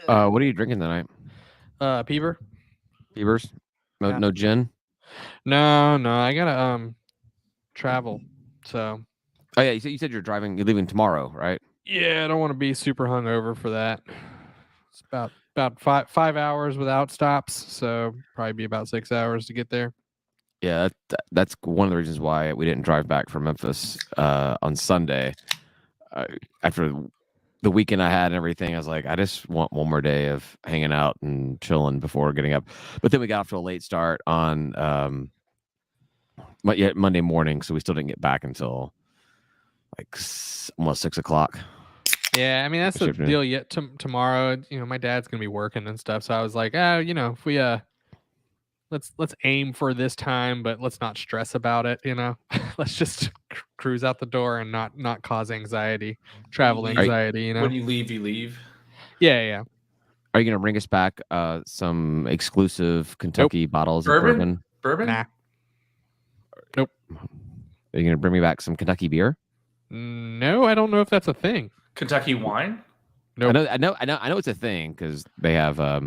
What are you drinking tonight? Peeber. Beavers? No, Yeah. no gin. No, I gotta travel. So Oh yeah, you said you're driving. You're leaving tomorrow, right? yeah, I don't want to be super hungover for that. It's about 5 hours without stops, so probably be about 6 hours to get there. Yeah, that's one of the reasons why we didn't drive back from Memphis on Sunday. Uh, After the weekend I had and everything, I was like, I just want one more day of hanging out and chilling before getting up. But then we got off to a late start on Monday morning, so we still didn't get back until like almost 6 o'clock. Yeah, I mean that's the Afternoon. deal. Yet tomorrow, my dad's gonna be working and stuff, so I was like, if we let's aim for this time, but let's not stress about it. Let's just cruise out the door and not cause anxiety, travel Are you, anxiety. When you leave, you leave. Yeah. are you gonna bring us back some exclusive Kentucky bottles of bourbon? Bourbon? Nah. Nope. Are you gonna bring me back some Kentucky beer? No, I don't know if that's a thing. Kentucky wine? Nope. I know it's a thing because they have I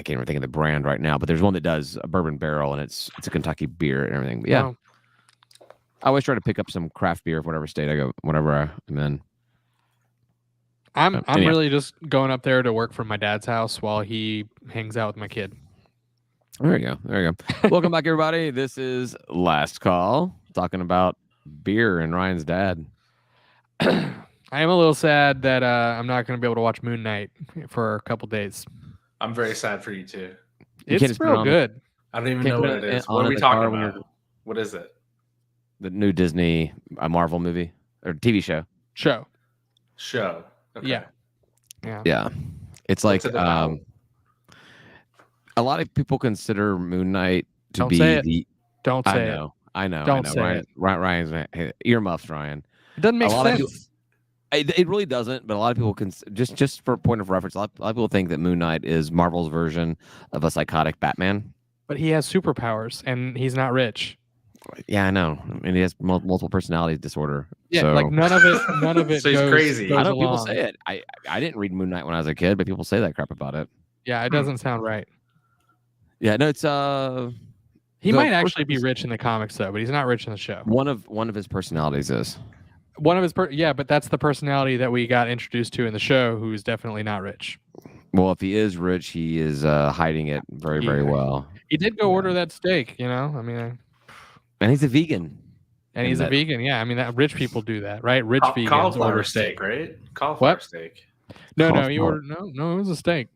can't even think of the brand right now, but there's one that does a bourbon barrel and it's a Kentucky beer and everything. But yeah. Oh. I always try to pick up some craft beer for whatever state I go, whenever I'm in. I'm anyhow. really just going up there to work from my dad's house while he hangs out with my kid. There you go. Welcome back, everybody. This is Last Call, talking about beer and Ryan's dad. I am a little sad that I'm not going to be able to watch Moon Knight for a couple days. I'm very sad for you too. It's real good. I don't even know what it is. What are we talking about? What is it? The new Disney Marvel movie or TV show. Show. Okay. Yeah. It's like a lot of people consider Moon Knight to Don't be say it. the. Don't say it. I know. Don't say it. Ryan's earmuffs. Ryan. It doesn't make sense. It really doesn't, but a lot of people can just for a point of reference. A lot of people think that Moon Knight is Marvel's version of a psychotic Batman. But he has superpowers, and he's not rich. Yeah, I know. And he has multiple personality disorder. Yeah, so. like none of it. So he's crazy. I know people say it. I didn't read Moon Knight when I was a kid, but people say that crap about it. Yeah, it doesn't sound right. Yeah, no, it's He might actually be rich in the comics though, but he's not rich in the show. One of his personalities is. One of his but that's the personality that we got introduced to in the show, who's definitely not rich. Well, if he is rich, he is hiding it very, very well. He did go order that steak, I mean. And he's a vegan. And he's a vegan, yeah. I mean, that rich people do that, right? Rich vegans cauliflower order steak, right? Cauliflower steak. No, he ordered no. It was a steak.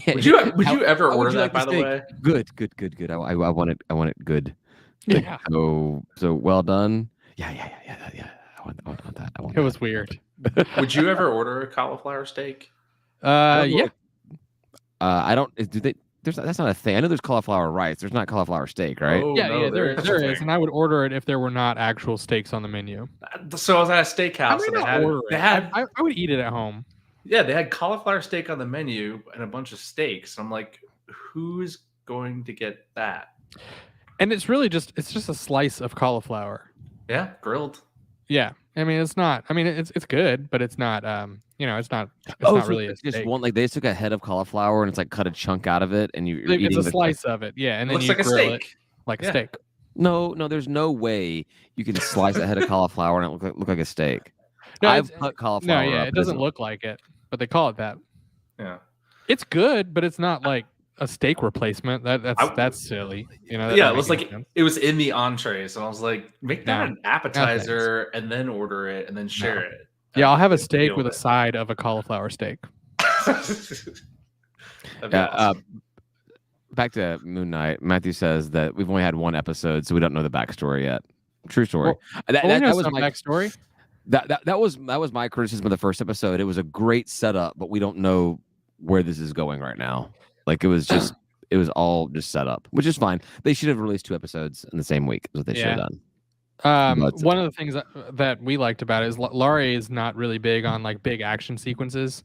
Would you ever order that? By the way, good. I want it good. Yeah. So well done. Yeah. I want that. It was weird. Would you ever order a cauliflower steak? Yeah. I don't. That's not a thing. I know there's cauliflower rice. There's not cauliflower steak, right? Oh, yeah, there is, and I would order it if there were not actual steaks on the menu. So I was at a steakhouse. I would eat it at home. Yeah, they had cauliflower steak on the menu and a bunch of steaks. I'm like, who's going to get that? And it's really just a slice of cauliflower. Yeah, grilled. Yeah, I mean it's not. I mean it's good, but it's not. It's not. It's not really a steak. Just one, like they just took a head of cauliflower and it's like cut a chunk out of it, and you're eating a slice of it. Yeah, and then looks you like grill a steak. It like a steak. No, there's no way you can slice a head of cauliflower and it look like a steak. No, I've cut cauliflower. No, yeah, it doesn't look like it, but they call it that. Yeah, it's good, but it's not like a steak replacement. That's silly. Yeah, it was like it was in the entrees, and I was like, make that an appetizer and then order it and then share it. Yeah, I'll have a steak with a side of a cauliflower steak. Awesome. Back to Moon Knight. Matthew says that we've only had one episode, so we don't know the backstory yet. True story. That was my backstory. That was my criticism of the first episode. It was a great setup, but we don't know where this is going right now. Like it was all just set up, which is fine. They should have released 2 episodes in the same week. Is what they should have done. One of the things that we liked about it is Laurie is not really big on like big action sequences,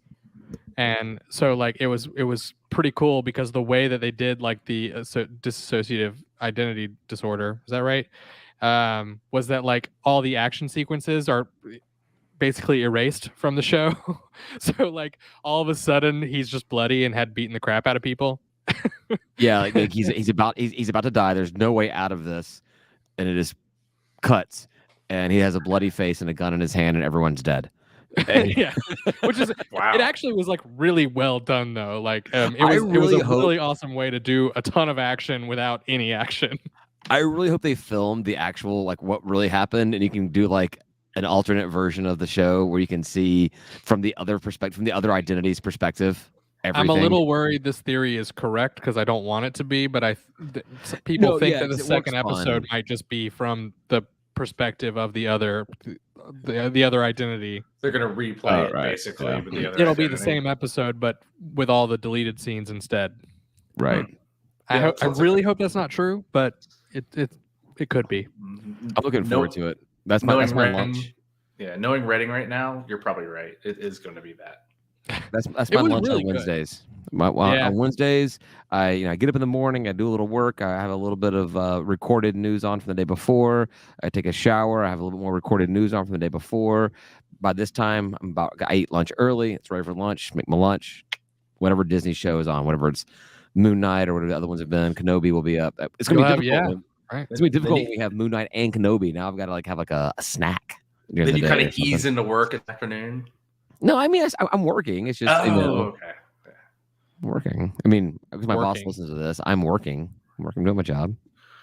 and so like it was pretty cool because the way that they did like the dissociative identity disorder, is that right? Was that like all the action sequences are basically erased from the show. So like all of a sudden he's just bloody and had beaten the crap out of people. Yeah, like he's about to die. There's no way out of this, and it just cuts, and he has a bloody face and a gun in his hand, and everyone's dead. Yeah, which is Wow. It actually was like really well done though. Like it I was really a hope- really awesome way to do a ton of action without any action. I really hope they filmed the actual like what really happened, and you can do like an alternate version of the show where you can see from the other perspective, from the other identity's perspective. Everything. I'm a little worried this theory is correct because I don't want it to be, but people think that the second episode might just be from the perspective of the other identity. They're gonna replay it right. basically Yeah. with the other. It'll be the same episode, but with all the deleted scenes instead. Right. Yeah, I really hope that's not true, but it could be. I'm looking forward to it. That's my lunch. Yeah, knowing Reading right now, you're probably right. It is going to be that. That's my lunch really on Wednesdays. On Wednesdays, I get up in the morning, I do a little work, I have a little bit of recorded news on from the day before. I take a shower, I have a little bit more recorded news on from the day before. By this time, I eat lunch early. It's ready for lunch. Make my lunch. Whatever Disney show is on, whatever it's Moon Knight or whatever the other ones have been. Kenobi will be up. It's gonna be difficult. Right. It's gonna be difficult when we have Moon Knight and Kenobi. Now I've got to have like a snack. Then you kind of ease into work in the afternoon. No, I mean I'm working. It's just okay. I'm working. I mean, because my boss listens to this, I'm working. I'm doing my job.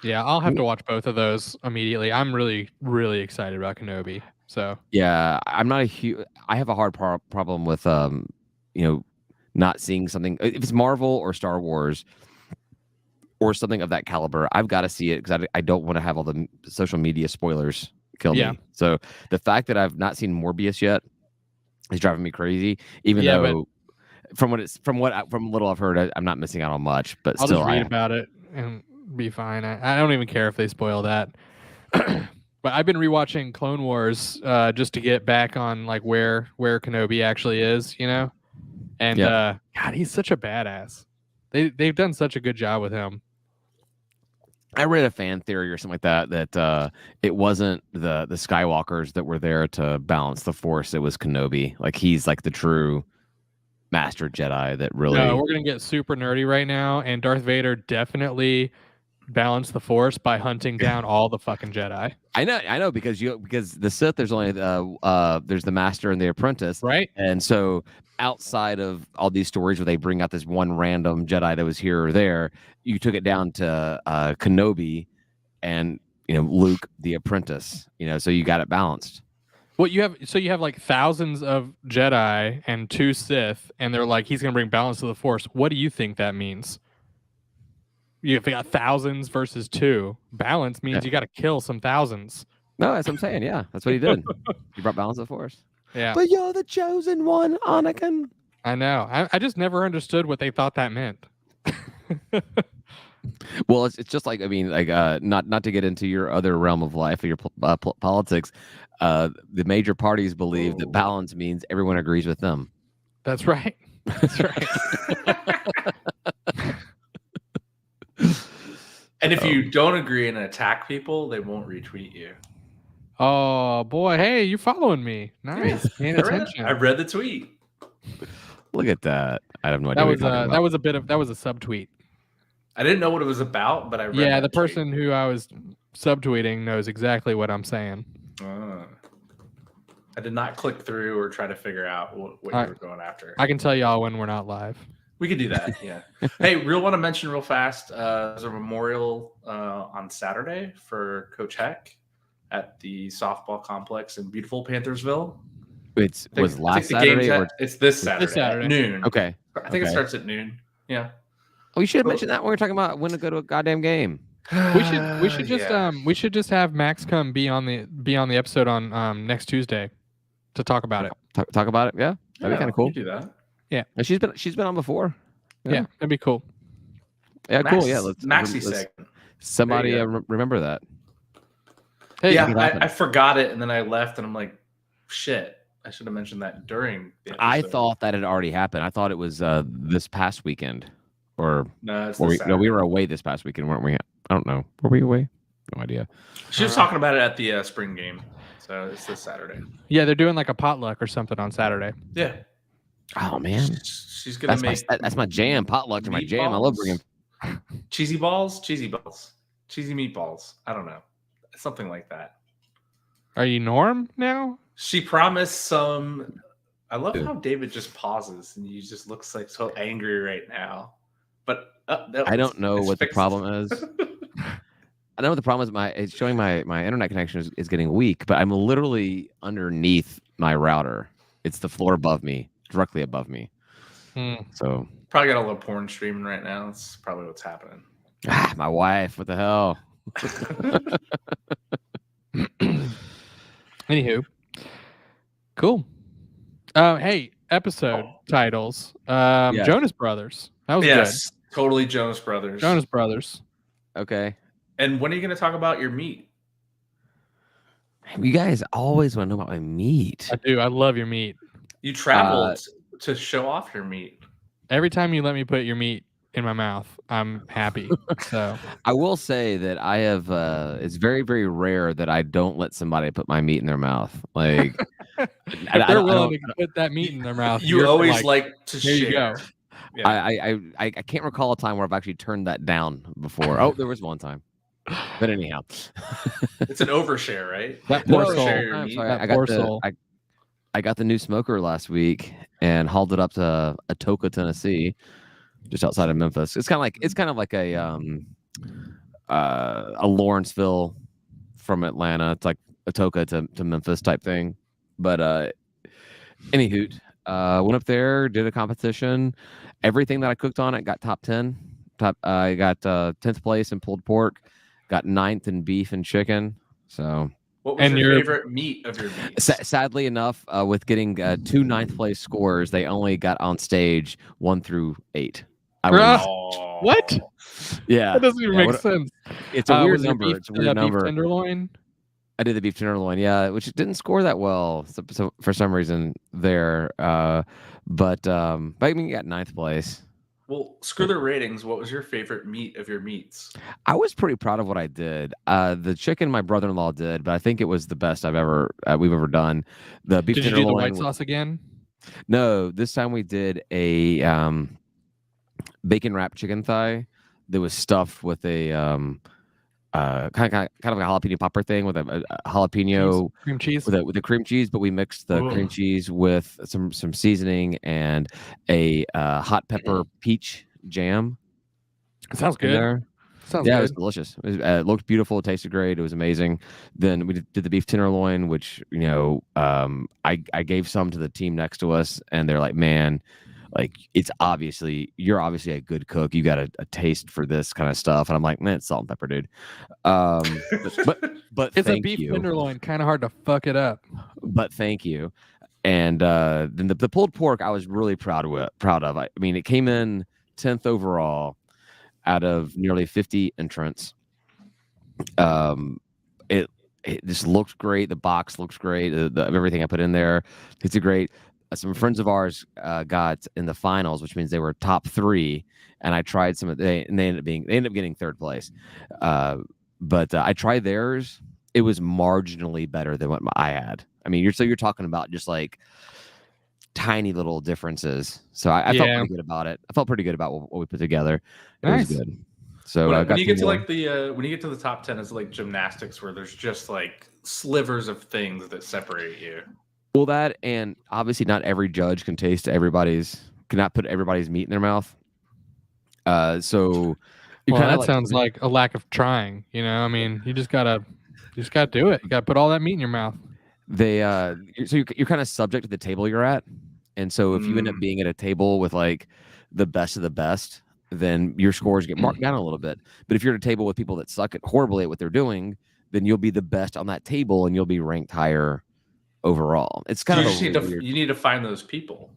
Yeah, I'll have to watch both of those immediately. I'm really, really excited about Kenobi. So yeah, I'm not a huge. I have a hard problem with not seeing something. If it's Marvel or Star Wars or something of that caliber, I've got to see it because I don't want to have all the social media spoilers kill me. So the fact that I've not seen Morbius yet is driving me crazy. Even though from little I've heard, I'm not missing out on much. But I'll still, just read about it and be fine. I don't even care if they spoil that. But I've been rewatching Clone Wars just to get back on like where Kenobi actually is, And God, he's such a badass. They've done such a good job with him. I read a fan theory or something like that it wasn't the Skywalkers that were there to balance the Force. It was Kenobi. Like he's like the true master Jedi that really. No, we're gonna get super nerdy right now, and Darth Vader definitely balanced the Force by hunting down all the fucking Jedi. I know because the Sith there's only there's the Master and the Apprentice, right? And so outside of all these stories where they bring out this one random Jedi that was here or there, you took it down to Kenobi and Luke the Apprentice. So you got it balanced. Well, you have like thousands of Jedi and 2 Sith, and they're like, he's gonna bring balance to the Force. What do you think that means? You've got thousands versus 2. Balance means you got to kill some thousands. No, that's what I'm saying. Yeah, that's what he did. He brought balance to the Force. Yeah. But you're the chosen one, Anakin. I know. I just never understood what they thought that meant. Well, it's just like, I mean, like not to get into your other realm of life, or your politics. The major parties believe that balance means everyone agrees with them. That's right. That's right. And if you don't agree and attack people, they won't retweet you. Oh boy, hey, you following me? Nice, paying attention. I read the tweet. Look at that. I have no idea. That was a subtweet. I didn't know what it was about, but I read. Yeah, the person who I was subtweeting knows exactly what I'm saying. I did not click through or try to figure out what you were going after. I can tell y'all when we're not live. We could do that, yeah. Hey, want to mention real fast, there's a memorial on Saturday for Coach Heck at the softball complex in beautiful Panthersville. It's last Saturday? It's this Saturday. This Saturday. At noon. Okay. I think it starts at noon. Yeah. Oh, you should have mentioned that when we were talking about when to go to a goddamn game. We should just have Max come be on the episode on next Tuesday to talk about it. Talk about it, yeah. That'd be kind of cool. We can do that. Yeah, and she's been on before. Yeah, that'd be cool. Yeah, cool. Yeah, Maxi segment. Somebody remember that. Hey, yeah, I forgot it, and then I left, and I'm like, shit. I should have mentioned that during the episode. I thought that had already happened. I thought it was this past weekend, or no, we were away this past weekend, weren't we? I don't know. Were we away? No idea. She was talking about it at the spring game. So it's this Saturday. Yeah, they're doing like a potluck or something on Saturday. Yeah. Oh man, She's gonna make that's my jam. Potlucks are my jam. I love bringing cheesy balls, cheesy meatballs. I don't know, something like that. Are you Norm now? She promised some. I love Dude. how David just pauses and he just looks like so angry right now. But no, I don't know it's what the fixed. problem is. I know what the problem is. It's showing my internet connection is getting weak, but I'm literally underneath my router. It's the floor above me, directly above me. So Probably got a little porn streaming right now. That's probably what's happening. my wife, what the hell? Anywho, cool. Hey, episode titles. Yes. Jonas Brothers. That was yes, totally Jonas Brothers. Jonas Brothers. Okay. And when are you going to talk about your meat? You guys always want to know about my meat. I do. I love your meat. You traveled to show off your meat. Every time you let me put your meat in my mouth, I'm happy. So I will say that I have. It's very, very rare that I don't let somebody put my meat in their mouth. Like, if they're willing to put that meat in their mouth, you always like to there share. You go. Yeah. I can't recall a time where I've actually turned that down before. Oh, there was one time. But anyhow, it's an overshare, right? That poor soul. Your meat. I got the new smoker last week and hauled it up to Atoka, Tennessee, just outside of Memphis. It's kind of like a Lawrenceville from Atlanta. It's like Atoka to Memphis type thing. But anywho, went up there, did a competition. Everything that I cooked on it got top 10. I got 10th place in pulled pork, got 9th in beef and chicken. So, what was your favorite meat of your meat? Sadly enough, with getting 2 9th place scores, they only got on stage 1 through 8. What? Yeah, that doesn't even make sense. It's a weird number. It's a weird number. Beef tenderloin. I did the beef tenderloin, yeah, which didn't score that well so for some reason there. But I mean, you got 9th place. Well, screw the ratings. What was your favorite meat of your meats? I was pretty proud of what I did. The chicken my brother-in-law did, but I think it was the best we've ever done. The beef did you do the white sauce again? No, this time we did a bacon wrapped chicken thigh that was stuffed with a kind of like a jalapeno popper thing with a jalapeno cream cheese with a cream cheese, but we mixed the cream cheese with some seasoning and a hot pepper peach jam. Sounds good. It was delicious. It looked beautiful. It tasted great. It was amazing. Then we did the beef tenderloin, which I gave some to the team next to us, and they're like, man, like you're obviously a good cook. You got a taste for this kind of stuff. And I'm like, man, it's salt and pepper, dude. But it's a beef tenderloin, kind of hard to fuck it up. But thank you. And then the pulled pork, I was really proud of. I mean, it came in 10th overall out of nearly 50 entrants. It just looked great. The box looks great. Everything I put in there, it's a great. Some friends of ours got in the finals, which means they were top 3. And I tried some of they ended up getting 3rd place. But I tried theirs. It was marginally better than what I had. I mean, you're talking about just like tiny little differences. So I felt pretty good about it. I felt pretty good about what we put together. It was good. So when you get to like when you get to the top 10, it's like gymnastics where there's just like slivers of things that separate you. Well, that, and obviously not every judge can cannot put everybody's meat in their mouth. So that sounds like a lack of trying. I mean, you just gotta do it. You gotta put all that meat in your mouth. So you're kind of subject to the table you're at, and so if you end up being at a table with like the best of the best, then your scores get marked down a little bit. But if you're at a table with people that suck horribly at what they're doing, then you'll be the best on that table and you'll be ranked higher overall. It's kind of you need to find those people.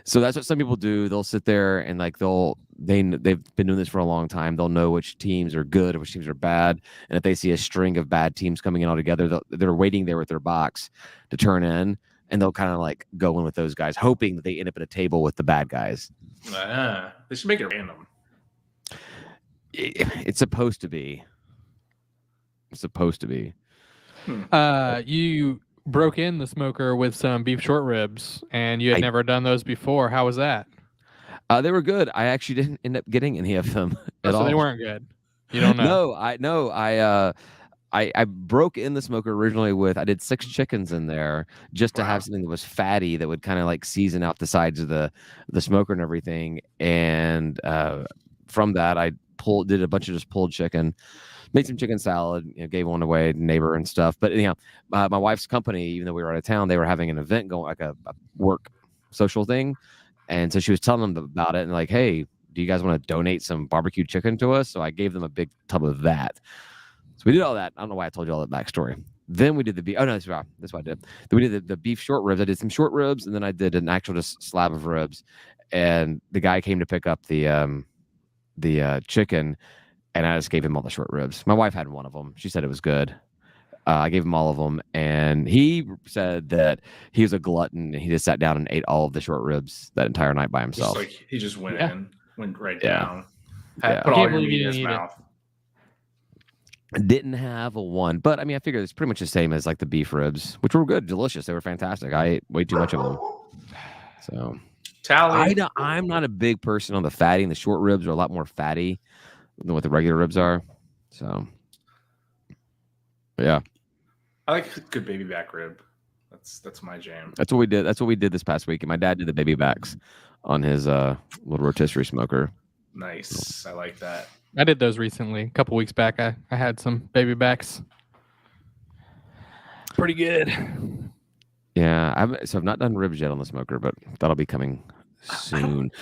So that's what some people do. They'll sit there and like they've been doing this for a long time. They'll know which teams are good or which teams are bad. And if they see a string of bad teams coming in all together, they're waiting there with their box to turn in, and they'll kind of like go in with those guys, hoping that they end up at a table with the bad guys. They should make it random. It's supposed to be. It's supposed to be. You broke in the smoker with some beef short ribs, and you had never done those before. How was that? They were good. I actually didn't end up getting any of them at all. So they weren't good. You don't know. I broke in the smoker originally with I did 6 chickens in there just to have something that was fatty that would kind of like season out the sides of the smoker and everything. And from that, I did a bunch of just pulled chicken, made some chicken salad, gave one away to neighbor and stuff. But my wife's company, even though we were out of town, they were having an event going, like a work social thing. And so she was telling them about it and like, hey, do you guys want to donate some barbecue chicken to us? So I gave them a big tub of that. So we did all that. I don't know why I told you all that backstory. Then we did the beef. Oh, no, that's what I did. Then we did the beef short ribs. I did some short ribs, and then I did an actual just slab of ribs. And the guy came to pick up the chicken, and I just gave him all the short ribs. My wife had one of them. She said it was good. I gave him all of them, and he said that he was a glutton, and he just sat down and ate all of the short ribs that entire night by himself. He just went right down, Yeah. put all your meat in his mouth. Didn't have a one, but I mean, I figured it's pretty much the same as like the beef ribs, which were good, delicious. They were fantastic. I ate way too much of them. So, I'm not a big person on the fatty, and the short ribs are a lot more fatty than what the regular ribs are. So, yeah. I like good baby back rib. That's my jam. That's what we did. That's what we did this past week. And my dad did the baby backs on his little rotisserie smoker. Nice. I like that. I did those recently. A couple weeks back, I had some baby backs. Pretty good. Yeah, I've not done ribs yet on the smoker, but that'll be coming soon.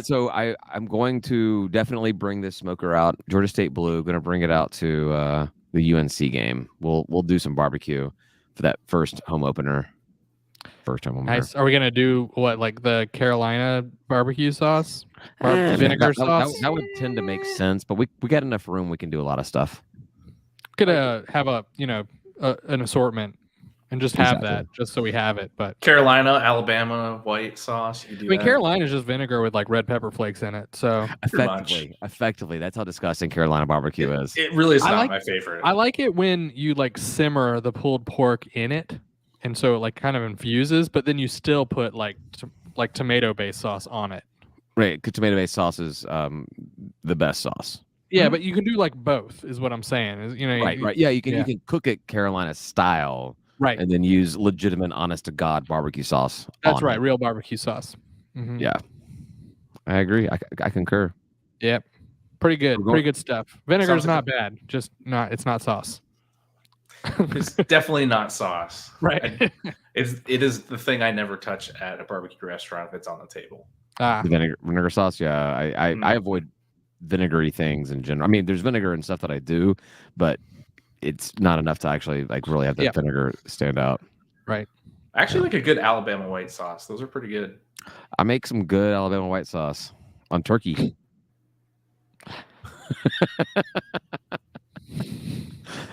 So I'm going to definitely bring this smoker out. Georgia State Blue. Going to bring it out to the UNC game. We'll do some barbecue for that first home opener. Nice. Are we gonna do what, like the Carolina barbecue sauce, vinegar sauce? That would tend to make sense, but we got enough room. We can do a lot of stuff. Could have an assortment and just have that, just so we have it. But Carolina, Alabama, white sauce. Carolina is just vinegar with like red pepper flakes in it. So effectively, that's how disgusting Carolina barbecue is. It really is not my favorite. I like it when you like simmer the pulled pork in it. And so it like kind of infuses, but then you still put like tomato-based sauce on it. Right, because tomato-based sauce is the best sauce. Yeah, but you can do like both, is what I'm saying. Right. Yeah, you can cook it Carolina style, right, and then use legitimate, honest to God barbecue sauce. That's right, real barbecue sauce. Mm-hmm. Yeah, I agree. I concur. Yep, pretty good. Pretty good stuff. Vinegar's not bad. Just not. It's not sauce. It's definitely not sauce. Right. It is the thing I never touch at a barbecue restaurant if it's on the table. The vinegar sauce, yeah. I avoid vinegary things in general. I mean, there's vinegar and stuff that I do, but it's not enough to actually like really have that vinegar stand out. Right. I actually like a good Alabama white sauce. Those are pretty good. I make some good Alabama white sauce on turkey.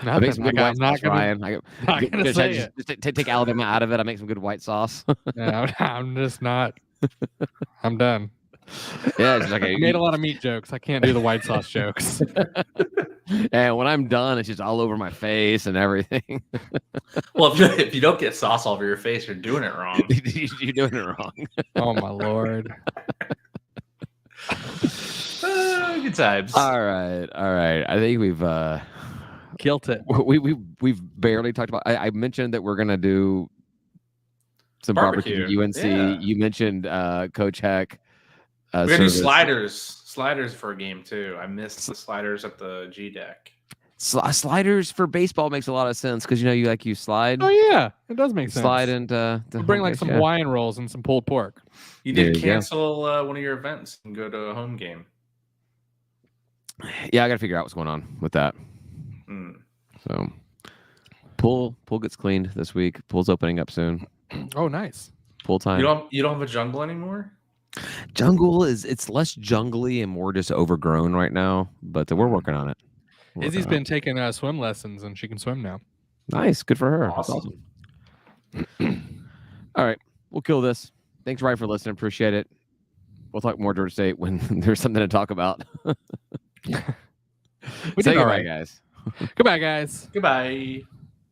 I make some good white sauce, Ryan. Not gonna say it. Just take Alabama out of it. I make some good white sauce. No, I'm just not. I'm done. Yeah, it's like I made a lot of meat jokes. I can't do the white sauce jokes. And when I'm done, it's just all over my face and everything. Well, if you don't get sauce all over your face, you're doing it wrong. You're doing it wrong. Oh my Lord. Good times. All right. I think we've killed it. We've barely talked about. I mentioned that we're gonna do some barbecue at UNC. Yeah. You mentioned Coach Heck. We're gonna do sliders for a game too. I missed the sliders at the G deck. Sliders for baseball makes a lot of sense because you slide. Oh yeah, it does make sense. Slide into we'll bring like some Hawaiian rolls and some pulled pork. You did cancel one of your events and go to a home game. Yeah, I got to figure out what's going on with that. So, pool gets cleaned this week. Pool's opening up soon. Oh, nice. Pool time. You don't have a jungle anymore? Jungle it's less jungly and more just overgrown right now, but we're working on it. Izzy's been taking swim lessons and she can swim now. Nice, good for her. Awesome. All right, we'll kill this. Thanks, Ryan, for listening. Appreciate it. We'll talk more Georgia State when there's something to talk about. We did all right, guys. Goodbye, guys. Goodbye.